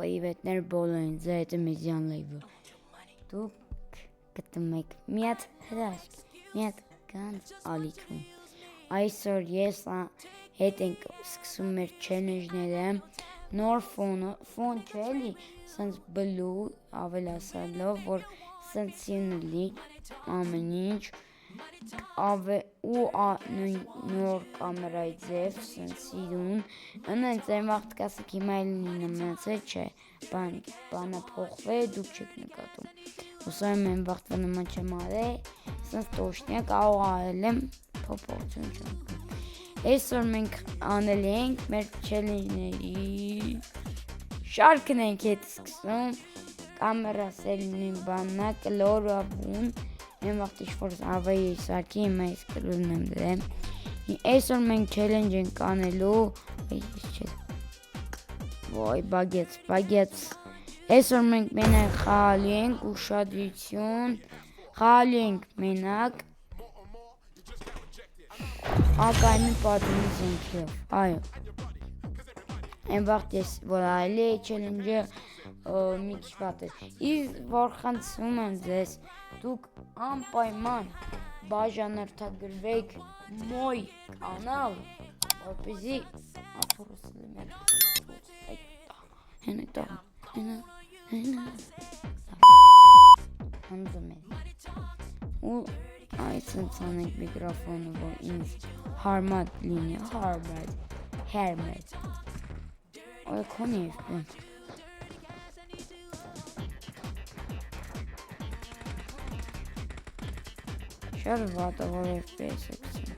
պրիվետներ բոլորին, ձեր հետ է Մեզյան լայվը։ Դուք գտնում եք մի հատ հրաշք, մի հատ գանձ ալիքում։ Այսօր ես հետ ենք սկսում մեր չելենջները, նոր ֆոն չէ էլի, սենց բլու ավելացալով, որ սենց սինլի ամեն ինչ, ու նոր կամերայի ձև, սենց սիրուն, ընենց այն վաղտ կասեք հիմա էլի նմացել չէ, բանը փոխվե, դուք չեք նկատում, ուսայում են վաղտվա նման չեմ արել, սենց տոշնյա կարող արել եմ, փոփոխություն չեմ Այսօր մենք անել ենք մեր չելենջների շարքն ենք հետ սկսում, կամերաս էլ նույն բաննա, կլորավուն, են վաղտ ինչ-որ ավայի սարքի, հիմա ես կլուրն եմ դրեմ, այսօր մենք չելենջ ենք անելու, ոյ բագեց, այսօր մենք մենակ խաղալի ենք, ուշադրություն, խաղալի ենք մենակ, ակայմի պատումի զենքիով, այո, են վաղտ ես որ այլի է չելենջը մի քիչ վատ է, իսկ որ խնդրում եմ ձեզ, դուք անպայման բաժանորդագրվեք մոյ կանալ, որպեսզի ապուրսել եմ հենետա, հանդում է, ու այսենց անենք միկրոֆոնը, որ ինձ հարմատ լինի, հերմետ, այ քոնի ես բուն, Շատ վատը, որ FPS է կսում,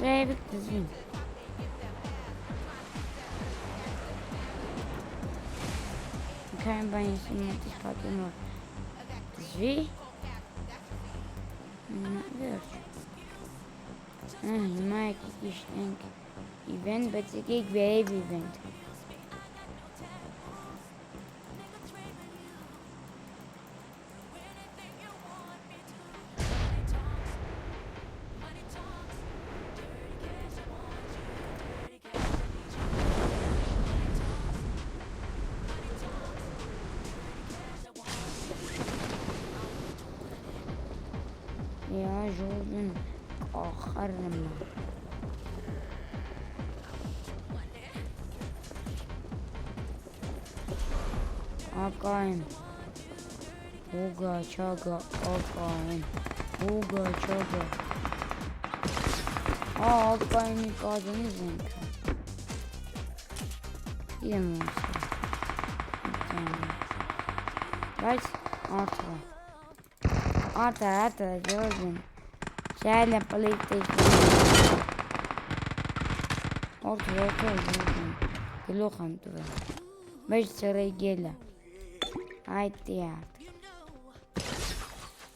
Ձևիկ դզին, Քայն բան ես իմ մոտից պատում որ դզվի, վերջ, հիմա եկեք իշտենք իվենտ, բայց եկեք վերև իվենտ, ժողվին ախարն եմ ակայմ, ուգա, չագա, ակայմ, ուգա, չագա, ակայմի կազնի զենքը, իմ ոսը, բայց արդվա, Արտա, ժողվին, շայլը պլիպտեյք, որդը, ժողվին, գլող եմ տվել, մեջ ծրեգելը, այդ տիարդ,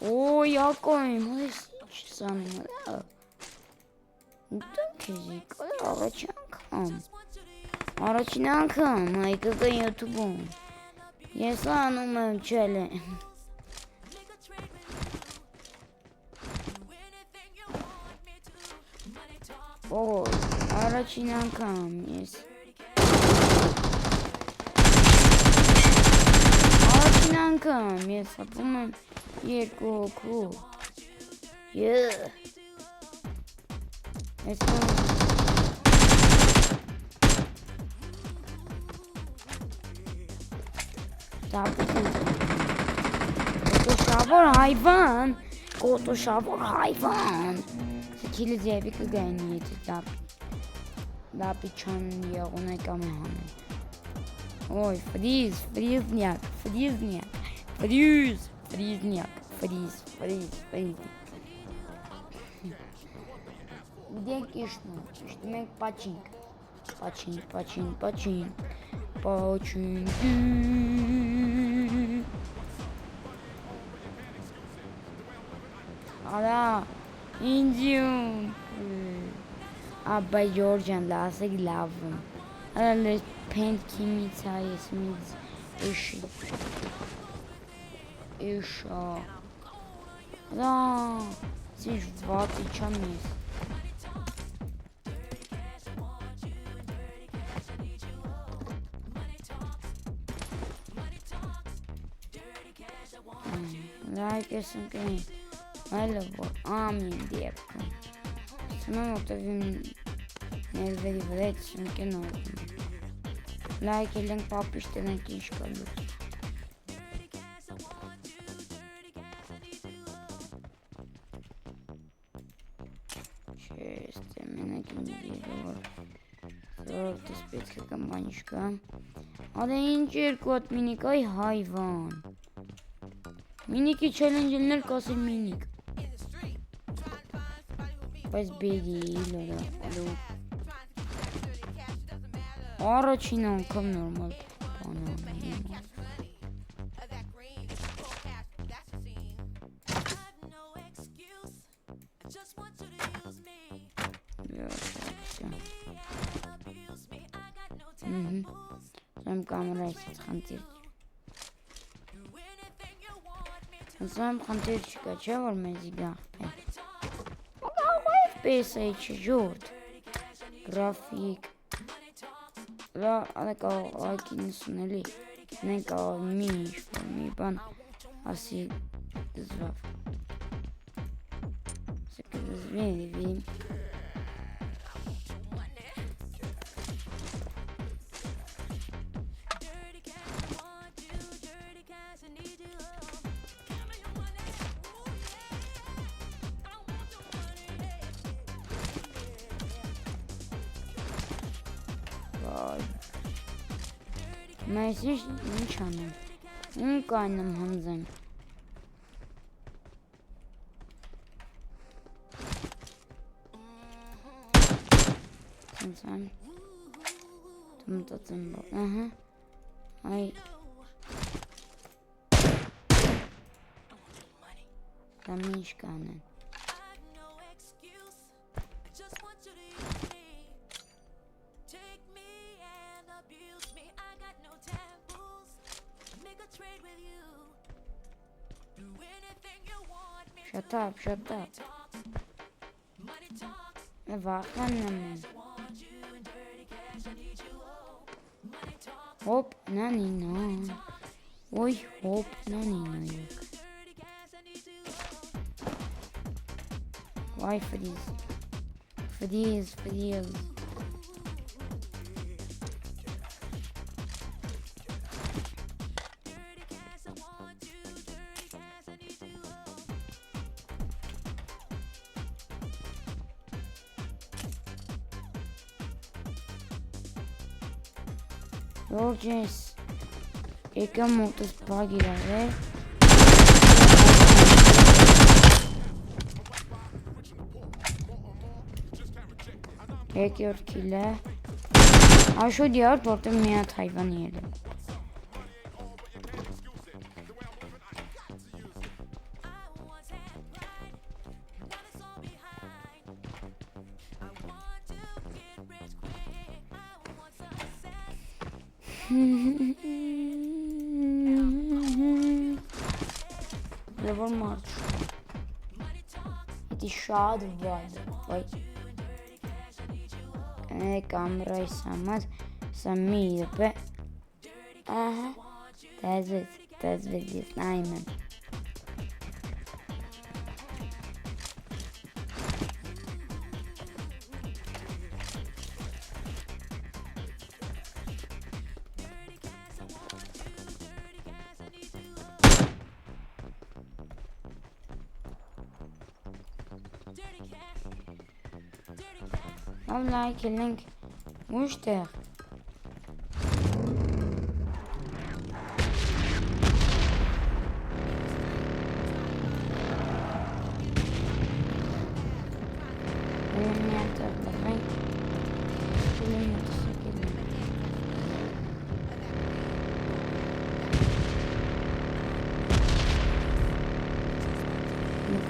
ոյ, ակայմ, այս ինչ սանում, դուք եզի, կոլ առաջին անգամ, այկղը յութուբում, ես անում եմ չելեն, առաջին անգամ ես ապում եմ երկու հոգու կոտոշավոր հայվան Քիլի ձևի կգայնի եթե դապի չան եղուն է կամ է հանել Ոյ, ֆրիզնյակ Դենք իշտում ենք պաչին Արա, ինձիում։ Աբա Ջորջան, լասեք լավում։ Արա լես պենքիմից հայես միծ էշի։ Էշա։ Արա, սիշ վատի չամ ես։ Like esam kहीं Malibu Amin diepkum. Самому то він не відведеться на кіно. Like лінк папіште на кішка. Честе мене кіндірував. Золота спецька компанішка. Але інчер кот мінікай hayvan. Miniki challenge'ler kasır minik. Biz değil alo. Araçıyla kam normal. Bana Sen kamerayı sıkıntı. Znam xantirčika, ce vor meziga? FPS aici, jurt. Grafic. La, adică aici nu suneli. Neka mici, mi ban. Asi dezvav. Se că dezvini, vin. Mesaj nişanım. Kaynım Hamza'm. Sen. Tamam. Aha. Ay. Tamam iş kaynım. Shut up. Vaklanım. Hop, nani. Oy, hop, nani. Why freeze? Freeze. Georges Eka motos pagirare Eki kile Aşo diyar porta miyat hayvan yeri Level march. It is shot by camera samad samir be. Aha. That's it. This diamond. I'm like link مشتاق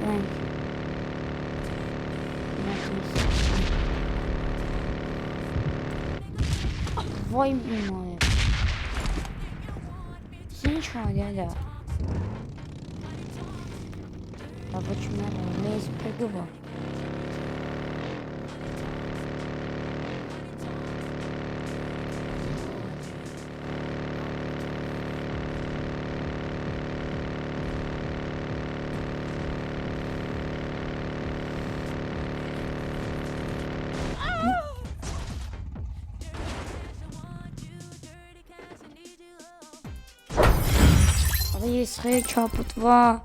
Thank you. Vay mimar. Sen şu an ya da. Babacığım ne neyse peki bu. Ale jest chycia po dwa.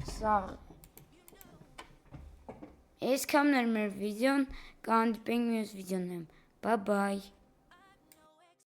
Sağ. Es kam naar mijn video. Kan ik videonem. Bye bye.